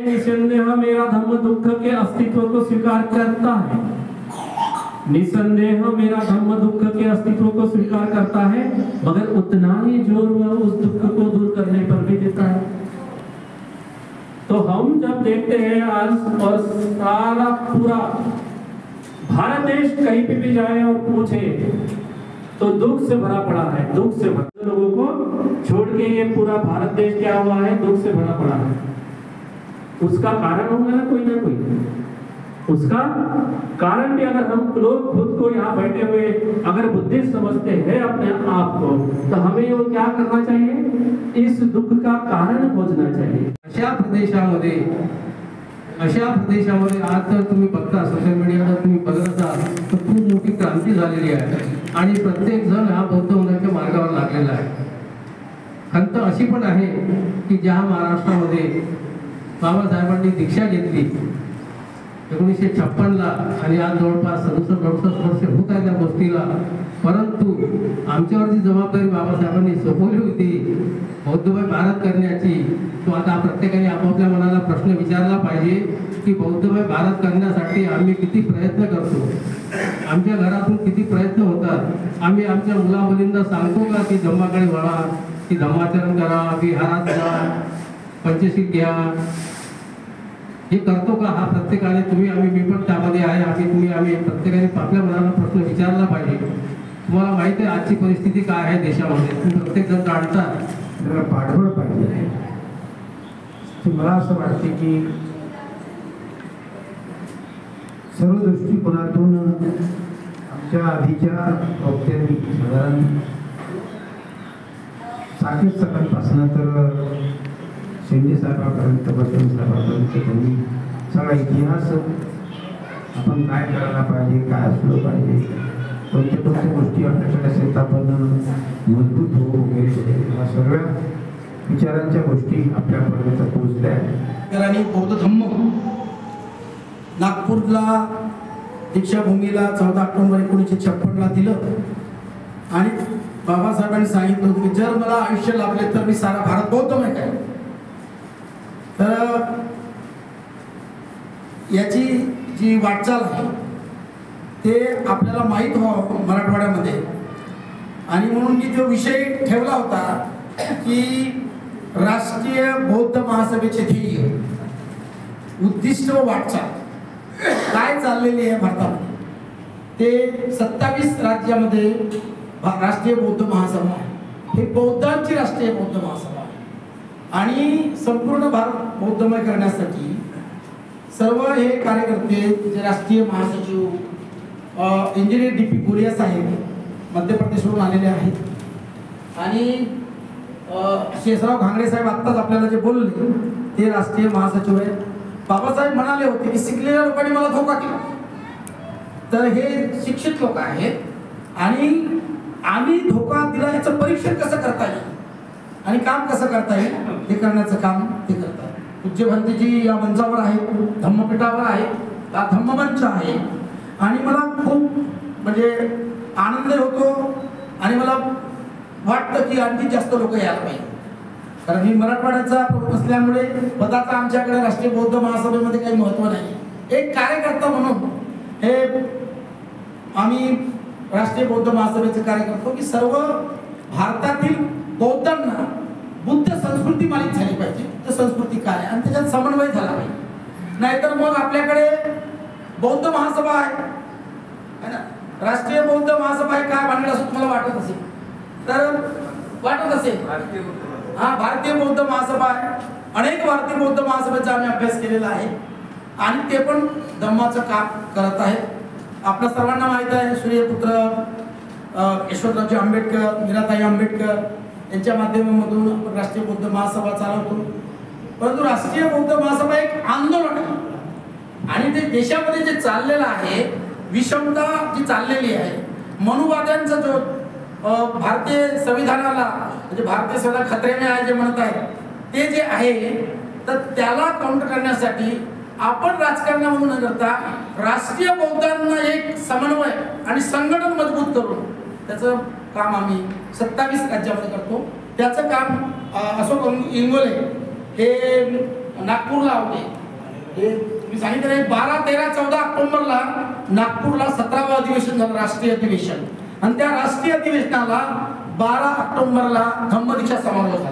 निसंदेह मेरा धम्म दुख के अस्तित्व को स्वीकार करता है, निसंदेह मेरा धम्म दुख के अस्तित्व को स्वीकार करता है, मगर उतना ही जोर वह उस दुख को दूर करने पर भी देता है। तो हम जब देखते हैं आज और सारा पूरा भारत देश कहीं पे भी जाए और पूछे तो दुख से भरा पड़ा है, दुख से भरा। लोगों को छोड़ के ये पूरा भारत देश क्या हुआ है, दुख से भरा पड़ा है। उसका कारण होगा ना कोई, उसका कारण भी अगर हम लोग खुद को यहाँ बैठे हुए अगर बुद्धिस्ट समझते हैं अपने आप को, तो हमें वो क्या करना चाहिए, इस दुख का कारण खोजना चाहिए। अशा प्रदेशामध्ये आज तर तुम्ही बघता, सोशल मीडियावर तुम्ही बघत असाल तर खूप मोठी क्रांती झालेली आहे आणि प्रत्येक जण हा बौद्ध होण्याच्या मार्गावर लागलेला आहे। खंत अशी पण आहे की ज्या महाराष्ट्रामध्ये बाबासाहेबांनी दीक्षा घेतली 1956 ला आणि आज जवळपास 67-68 वर्ष होत आहे त्या गोष्टीला, परंतु आमच्यावरची जबाबदारी बाबासाहेबांनी सोपवली होती बौद्धमय भारत करण्याची। तो आता प्रत्येकाने आपापल्या मनाला प्रश्न विचारला पाहिजे की बौद्धमय भारत करण्यासाठी आम्ही किती प्रयत्न करतो, आमच्या घरातून किती प्रयत्न होतात। आम्ही आमच्या मुलामुलींना सांगतो का की धम्माकडे वळा, की धम्माचरण करा, विहारात जा, पंचशील घ्या, हे करतो का? हा प्रत्येकाने, तुम्ही आम्ही, मी पण त्यामध्ये आहे, आम्ही प्रत्येकाने आपल्या मनाला प्रश्न विचारला पाहिजे। तुम्हाला माहिती आहे आजची परिस्थिती काय आहे देशामध्ये, तुम्ही प्रत्येक जण जाणतात, जरा पाठबळ पाहिजे। मला असं वाटते की सर्व दृष्टिकोनातून आमच्या आधीच्या वक्त्यांनी साधारण साकेत सकाळपासून तर शिंदे साहेबांपर्यंत, बटन साहेबांपर्यंत त्यांनी सगळा इतिहास आपण काय करायला पाहिजे, काय असलं पाहिजे, कोणत्या कोणत्या गोष्टी आपल्याकडे असेल आपण मजबूत हो वगैरे या सर्व विचारांच्या गोष्टी आपल्यापर्यंत पोहोचल्या। आणि बौद्ध धम्म नागपूरला दीक्षाभूमीला 14 ऑक्टोबर 1956 ला दिलं आणि बाबासाहेबांनी सांगितलं होतं की जर मला आयुष्य लाभले तर मी सारा भारत बौद्धमय करेन। तर याची जी वाटचाल आहे ते आपल्याला माहीत व्हावं मराठवाड्यामध्ये, आणि म्हणून मी तो विषय ठेवला होता की राष्ट्रीय बौद्ध महासभेचे ध्येय, उद्दिष्ट व वाटचाल काय चाललेली आहे भारतामध्ये। ते 27 राज्यामध्ये राष्ट्रीय बौद्ध महासभा आहे, हे बौद्धांची राष्ट्रीय बौद्ध महासभा आहे आणि संपूर्ण भारत बौद्धमय करण्यासाठी सर्व हे कार्यकर्ते जे राष्ट्रीय महासचिव इंजिनियर DP गोरिया साहेब मध्य प्रदेशवरून आलेले आहेत आणि शेषराव घांगडे साहेब आत्ताच आपल्याला जे बोलले ते राष्ट्रीय महासचिव आहेत। बाबासाहेब म्हणाले होते की शिकलेल्या लोकांनी मला धोका केला, तर हे शिक्षित लोक आहेत आणि आम्ही धोका दिला याचं परीक्षण कसं करता येईल आणि काम कसं करता येईल हे करण्याचं काम ते करतात। पूज्य भंतेजी या मंचावर आहेत, धम्मपीठावर आहेत, हा धम्ममंच आहे आणि मला खूप म्हणजे आनंद होतो आणि मला वाटतं की आणखी जास्त लोक यायला पाहिजे, कारण मी मराठवाड्याचा प्रमुख असल्यामुळे पदाचा आमच्याकडे राष्ट्रीय बौद्ध महासभेमध्ये काही महत्त्व नाही। एक कार्यकर्ता म्हणून हे आम्ही राष्ट्रीय बौद्ध महासभेचे कार्य करतो की सर्व भारतातील बौद्धांना बुद्ध संस्कृती मालिक झाली पाहिजे, बुद्ध संस्कृती काय आणि त्याच्यात समन्वय झाला पाहिजे। नाहीतर मग आपल्याकडे बौद्ध महासभा आहे ना, राष्ट्रीय बौद्ध महासभा आहे काय भानगड असं तुम्हाला वाटत असेल तर वाटत असेल, हा भारतीय बौद्ध महासभा आहे। अनेक भारतीय बौद्ध महासभेचा आम्ही अभ्यास केलेला आहे आणि ते पण धम्माचं काम करत आहेत। आपल्या सर्वांना माहित आहे सूर्यपुत्र यशवंतरावजी आंबेडकर, मीराताई आंबेडकर यांच्या माध्यमातून आपण राष्ट्रीय बौद्ध महासभा चालवतो, परंतु राष्ट्रीय बौद्ध महासभा एक आंदोलन आहे आणि ते देशामध्ये जे चाललेलं आहे, विषमता जी चाललेली आहे, मनुवाद्यांचा जो भारतीय संविधानाला म्हणजे भारतीय संविधान खतरे में आहे जे म्हणत आहेत ते जे आहे, तर त्याला काउंटर करण्यासाठी आपण राजकारणामधून न करता राष्ट्रीय बौद्धांना एक समन्वय आणि संघटन मजबूत करून त्याचं काम आम्ही 27 राज्यामध्ये करतो त्याचं काम अशोक इंगोले हे नागपूरला होते. हे मी सांगितलं नाही, 12, 13, 14 ऑक्टोबरला नागपूरला 17वं अधिवेशन झालं, राष्ट्रीय अधिवेशन. आणि त्या राष्ट्रीय अधिवेशनाला 12 ऑक्टोबरला धम्मदीक्षा समारोह झाला.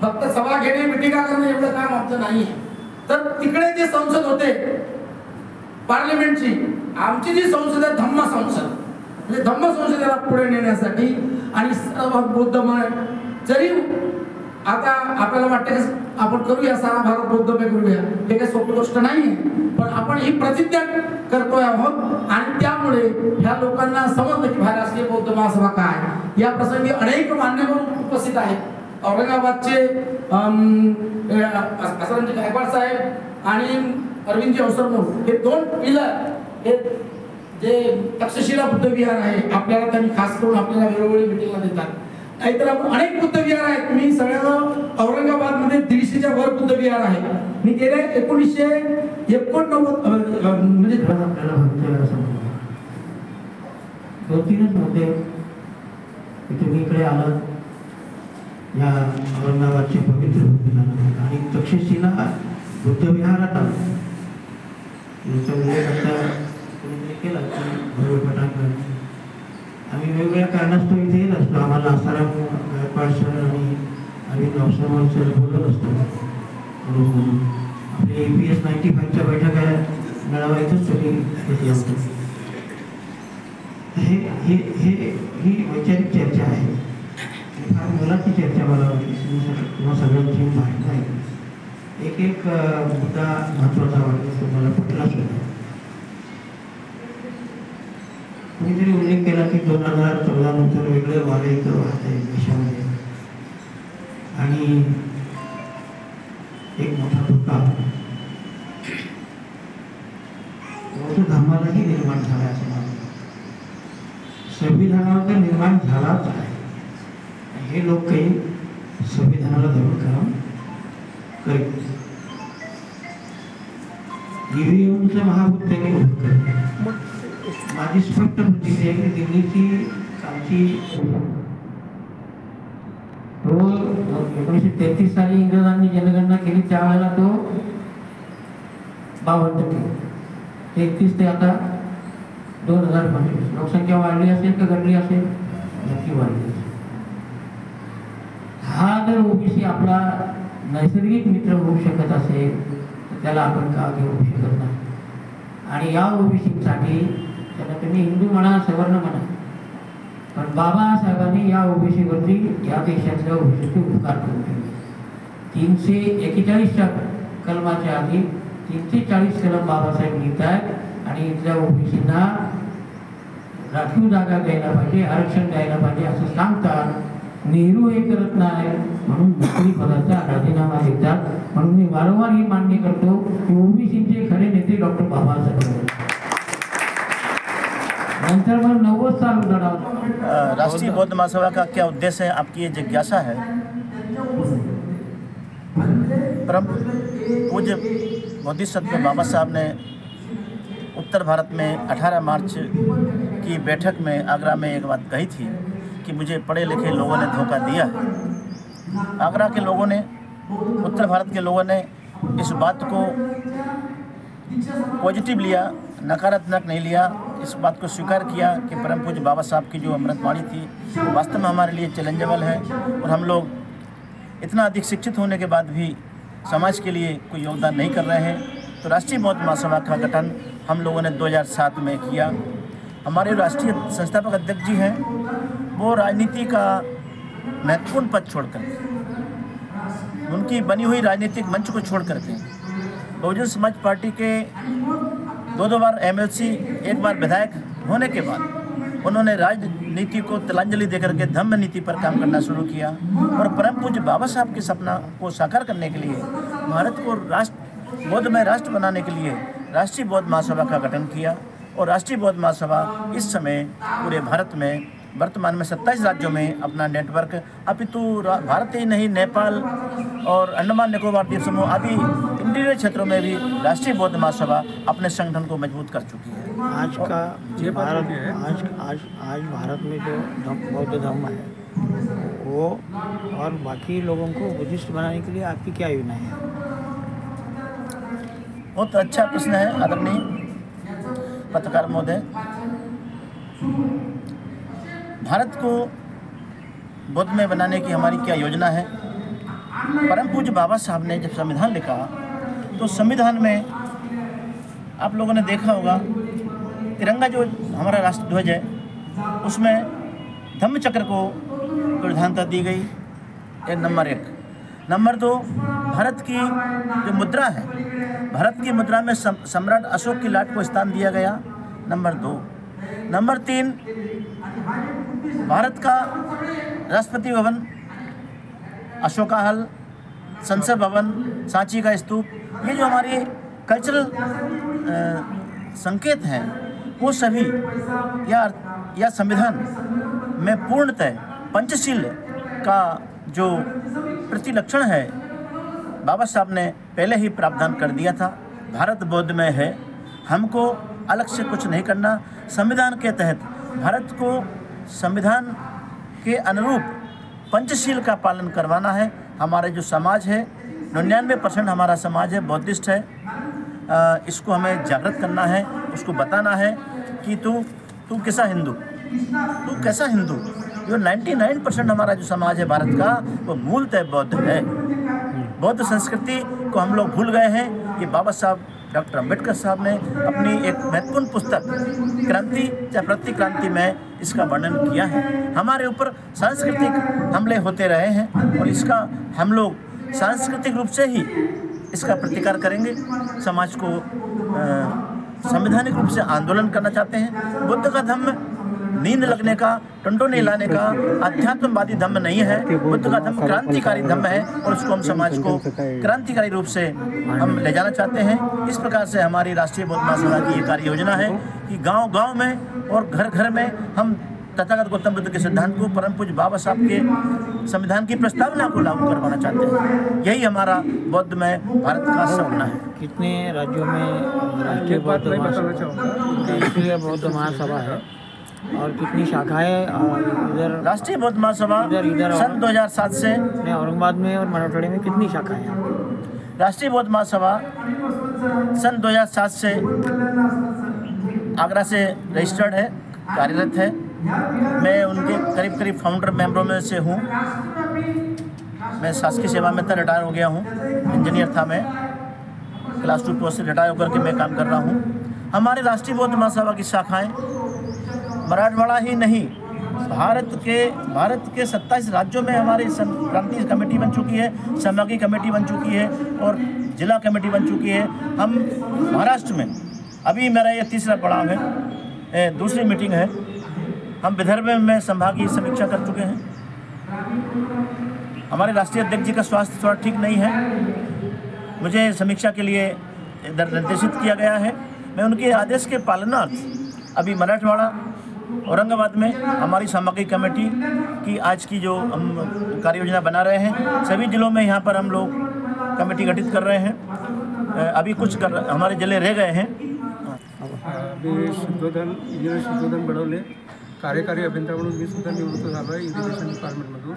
फक्त सभा घेणे, मिटिंगा करणे एवढं काम आमचं नाही. तर तिकडे जे संसद होते पार्लिमेंटची, आमची जी संसद आहे धम्म संसद, म्हणजे धम्म संसदेला पुढे नेण्यासाठी आणि सर्व बौद्धमय, जरी आता आपल्याला वाटतं की आपण करूया सारा भारत बौद्धमय करूया, हे काही सोपी गोष्ट नाही, पण आपण ही प्रतिज्ञा करतोय आहोत. आणि त्यामुळे ह्या लोकांना समजलं की राष्ट्रीय बौद्ध महासभा काय. या प्रसंगी अनेक मान्यवर उपस्थित आहेत. औरंगाबादचे असरांचे गायकवाड साहेब आणि अरविंदजी अवसरमोर हे 2 पिलर, हे जे तक्षशिला बुद्ध विहार आहे, आपल्याला त्यांनी खास करून आपल्याला वेळोवेळी मिटिंगला देतात. नाहीतर आपण अनेक बुद्ध विहार आहेत. मी सगळ्या औरंगाबादमध्ये 150च्या वर बुद्ध विहार आहे. मी गेल्या 1989 म्हणजे आपल्याला म्हणतोय असं 2-3च मुद्दे की तुम्ही इकडे आलात या औरंगाबादचे पवित्र भूमीला आणि तक्षशिला बुद्ध विहारात आलो. याचा उल्लेख आता कोणीतरी केला की भव्य पटांगण. आम्ही वेगवेगळ्या कारणास्तव इथे येत असतो. आम्हाला आसाराम गायकवाड सर आणि अरविंद अवसरमोर सर बोलत असतो. आपले APS 95च्या बैठका मेळावा इथंच सगळी घेतली असते. ही वैचारिक चर्चा आहे, फार मुलाची चर्चा मला वाटते. तुम्हा सगळ्यांची माहिती आहे. एक मुद्दा महत्त्वाचा वाटतो, तो मला पटला सुद्धा. तुम्ही जरी उल्लेख केला की 2014 नंतर वेगळं वारे इथं वाहत आहे देशामध्ये आणि एक मोठा धोका बौद्ध धर्मालाही निर्माण झाला असं मला संविधानावर तर निर्माण झालाच आहे. हे लोक काही संविधानाला धरून काम करीत. EVMचं महाभूत त्यांनी माझी स्पष्ट प्रतिक्रिया आहे की दिल्लीची आमची 1933 साली इंग्रजांनी जनगणना केली, त्यावेळेला तो 52%. 33 ते आता 2025 लोकसंख्या वाढली असेल का घटली असेल? नक्की वाढली असेल. हा जर ओबीसी आपला नैसर्गिक मित्र होऊ शकत असेल तर त्याला आपण का घेऊ शकत नाही. आणि या ओबीसीसाठी त्याला तुम्ही हिंदू म्हणा, सवर्ण म्हणा, पण बाबासाहेबांनी या ओबीसीवरती या देशातल्या ओबीसीचे उपकार करून ठेवले. 341च्या कलमाच्या आधी 340 कलम बाबासाहेब लिहित आहेत आणि इथल्या ओबीसींना राखीव जागा द्यायला पाहिजे, आरक्षण द्यायला पाहिजे असं सांगतात. नेहरू हे करत नाही म्हणून मंत्री पदाचा राजीनामा देतात. म्हणून मी वारंवार ही मान्य करतो की ओबीसीचे खरे नेते डॉक्टर बाबासाहेब. नंतर मग 90 साल लढा. राष्ट्रीय बौद्ध महासभा का क्या उद्देश्य है, आपकी ये जिज्ञासा है. परम पूज्य बोधिसत्व बाबा साहब ने उत्तर भारत में 18 मार्च की बैठक में आगरा में एक बात कही थी कि मुझे पढ़े लिखे लोगों ने धोखा दिया है. आगरा के लोगों ने, उत्तर भारत के लोगों ने इस बात को पॉजिटिव लिया, नकारात्मक नहीं लिया. इस बात को स्वीकार किया कि परम पूज्य बाबा साहब की जो अमृतवाणी थी वो वास्तव में हमारे लिए चैलेंजेबल है. और हम लोग इतना अधिक शिक्षित होने के बाद भी समाज के लिए कोई योगदान नहीं कर रहे हैं. तो राष्ट्रीय बौद्ध महासभा का गठन हम लोगों ने 2007 में किया. हमारे राष्ट्रीय संस्थापक अध्यक्ष जी हैं, वो राजनीति का महत्वपूर्ण पद छोड़कर, उनकी बनी हुई राजनीतिक मंच को छोड़ करके बहुजन समाज पार्टी के 2 बार MLC, 1 बार विधायक होने के बाद उन्होंने राजनीति को तिलांजलि देकर के धम्म नीति पर काम करना शुरू किया. और परम पूज्य बाबा साहब के सपना को साकार करने के लिए, भारत को बौद्धमय राष्ट्र बनाने के लिए राष्ट्रीय बौद्ध महासभा का गठन किया. और राष्ट्रीय बौद्ध महासभा इस समय पूरे भारत में वर्तमान में 27 राज्यों में अपना नेटवर्क, अपितु भारत ही नहीं नेपाल और अंडमान निकोबार द्वीप समूह आदि इंटीरियर क्षेत्रों में भी राष्ट्रीय बौद्ध महासभा अपने संगठन को मजबूत कर चुकी है. आज भारत में जो बौद्ध धर्म है वो और बाकी लोगों को बुद्धिस्ट बनाने के लिए आपकी क्या योजना है? बहुत अच्छा प्रश्न है आदरणीय पत्रकार महोदय। भारत को बौद्धमय बनाने की हमारी क्या योजना है? परम पूज्य बाबा साहब ने जब संविधान लिखा तो संविधान में आप लोगों ने देखा होगा तिरंगा जो हमारा राष्ट्र ध्वज है उसमें धम्म चक्र को प्रधानता दी गई, ये नंबर 1। नंबर 2, भारत की जो मुद्रा है, भारत की मुद्रा में सम्राट अशोक की लाट को स्थान दिया गया, नंबर 2। नंबर 3, भारत का राष्ट्रपति भवन, अशोका हल, संसद भवन, सांची का स्तूप, ये जो हमारे कल्चरल संकेत हैं वो सभी या संविधान में पूर्णतः पंचशील का जो प्रतिलक्षण है बाबा साहब ने पहले ही प्रावधान कर दिया था। भारत बौद्ध में है, हमको अलग से कुछ नहीं करना। संविधान के तहत भारत को संविधान के अनुरूप पंचशील का पालन करवाना है। हमारे जो समाज है 99% हमारा समाज है बौद्धिस्ट है, इसको हमें जागृत करना है, उसको बताना है कि तू कैसा हिंदू, तू कैसा हिंदू। जो 99% हमारा जो समाज है भारत का वो मूलतः बौद्ध है। बौद्ध संस्कृति को हम लोग भूल गए हैं। कि बाबा साहब डॉक्टर अम्बेडकर साहब ने अपनी एक महत्वपूर्ण पुस्तक क्रांति या प्रतिक्रांति में इसका वर्णन किया है। हमारे ऊपर सांस्कृतिक हमले होते रहे हैं और इसका हम लोग सांस्कृतिक रूप से ही इसका प्रतिकार करेंगे। समाज को संवैधानिक रूप से आंदोलन करना चाहते हैं। बुद्ध का धम्म नींद लगने का, टंटोने लाने का अध्यात्मवादी धम्म नहीं है। बुद्ध का धम्म क्रांतिकारी धम्म है और उसको हम समाज को क्रांतिकारी रूप से हम ले जाना चाहते हैं। इस प्रकार से हमारी राष्ट्रीय बौद्ध महासभा की ये कार्य योजना है कि गांव-गांव में और घर-घर में हम तथागत गौतम बुद्ध के सिद्धांत को, परम पूज्य बाबा साहब के संविधान की प्रस्तावना को लागू करवाना चाहते हैं। यही हमारा बौद्ध में भारत का सपना है। कितने राज्यों में राष्ट्रीय बौद्ध महासभा है और कितनी शाखाएं इधर? राष्ट्रीय बौद्ध महासभा सन 2007 से औरंगाबाद में और मराठवाड़े में कितनी शाखाएं हैं? राष्ट्रीय बौद्ध महासभा सन 2007 से आगरा से रजिस्टर्ड है, कार्यरत है। मैं उनके करीब फाउंडर मेंबरों में से हूँ। मैं शासकीय सेवा में रिटायर हो गया हूँ, इंजीनियर था मैं, क्लास 2 पोस्ट से रिटायर होकर के मैं काम कर रहा हूँ। हमारे राष्ट्रीय बौद्ध महासभा की शाखाएँ मराठवाड़ा ही नहीं, भारत के 27 राज्यों में हमारी क्रांति कमेटी बन चुकी है, समागी कमेटी बन चुकी है और जिला कमेटी बन चुकी है। हम महाराष्ट्र में अभी मेरा ये तीसरा पड़ाव है, दूसरी मीटिंग है। हम विदर्भ में संभागीय समीक्षा कर चुके हैं। हमारे राष्ट्रीय अध्यक्ष जी का स्वास्थ्य थोड़ा ठीक नहीं है, मुझे समीक्षा के लिए इधर निर्देशित किया गया है। मैं उनके आदेश के पालनार्थ अभी मराठवाड़ा, औरंगाबाद में हमारी सामग्री कमेटी की आज की जो हम कार्य योजना बना रहे हैं, सभी जिलों में यहाँ पर हम लोग कमेटी गठित कर रहे हैं। अभी कुछ हमारे जिले रह गए हैं। मी शुद्धोधन बडवले, कार्यकारी अभियंता म्हणून मी सुद्धा निवृत्त झालो आहे इरिगेशन डिपार्टमेंटमधून।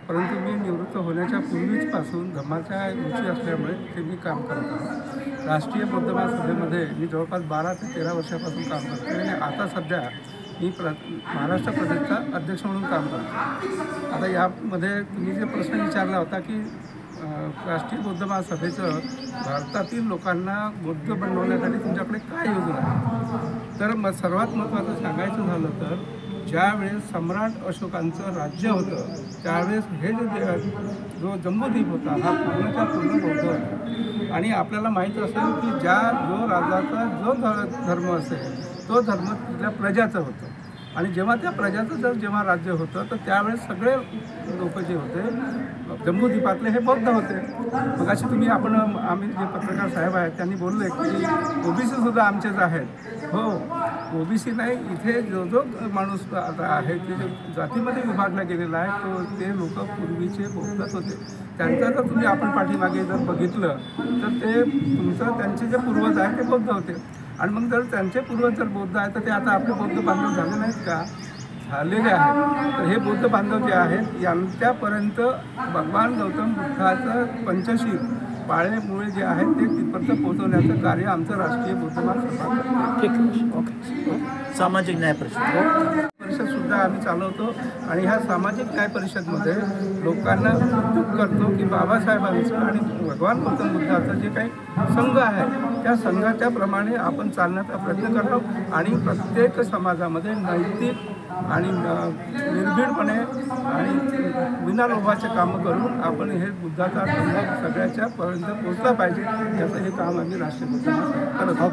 परंतु मी निवृत्त होण्याच्या पूर्वीचपासून धम्माच्या रुची असल्यामुळे ते मी काम करत आहे। राष्ट्रीय बौद्ध महासभेमध्ये मी जवळपास 12 ते 13 वर्षापासून काम करतो आणि आता सध्या मी महाराष्ट्र प्रदेशचा अध्यक्ष म्हणून काम करतो। आता यामध्ये तुम्ही जे प्रश्न विचारला होता की राष्ट्रीय बौद्ध महासभेचं भारतातील लोकांना बौद्ध बनवण्यासाठी तुमच्याकडे काय योजना आहे, तर सर्वात महत्त्वाचं सांगायचं झालं तर ज्यावेळेस सम्राट अशोकांचं राज्य होतं त्यावेळेस हे जो जम्बूद्वीप होता हा पूर्णच्या पूर्ण बौद्ध होता। आणि आपल्याला माहीत असेल की जो राजाचा जो धर्म असेल तो धर्म तिथल्या प्रजाचं होतं आणि जेव्हा त्या प्रजाचं जेव्हा राज्य होतं तर त्यावेळेस सगळे लोक जे होते जम्बूद्वीपातले हे बौद्ध होते। मग अशी आम्ही जे पत्रकार साहेब आहेत त्यांनी बोलले की ओबीसी सुद्धा आमचेच आहेत। हो, ओबीसी नाही, इथे जो माणूस आता आहे ते जातीमध्ये विभागला गेलेला आहे ते लोक पूर्वीचे बौद्धच होते। त्यांचं जर तुम्ही आपण पाठीमागे जर बघितलं तर ते त्यांचे जे पूर्वज आहेत ते बौद्ध होते। आणि मग जर त्यांचे पूर्वज जर बौद्ध आहेत तर ते आता आपले बौद्ध बांधव झाले नाहीत का? झालेले आहेत. तर हे बुद्ध बांधव जे आहेत यांच्यापर्यंत भगवान गौतम बुद्धाचं पंचशील पाळेमुळे जे आहेत ते तिथपर्यंत पोहोचवण्याचं कार्य आमचं राष्ट्रीय बौद्धमान सभा करते. सामाजिक न्याय परिषद सुद्धा आम्ही चालवतो आणि ह्या सामाजिक न्याय परिषदमध्ये लोकांना उद्युक्त करतो की बाबासाहेबांचं आणि भगवान गौतम बुद्धाचं जे काही संघ आहे त्या संघाच्या प्रमाणे आपण चालण्याचा प्रयत्न करतो आणि प्रत्येक समाजामध्ये नैतिक आणि निर्भीडपणे आणि विना लोभाचे कामं करून आपण हे बुद्धाचा संघ सगळ्याच्या पर्यंत पोहोचला पाहिजे याचं हे काम आम्ही राष्ट्रीय करत आहोत.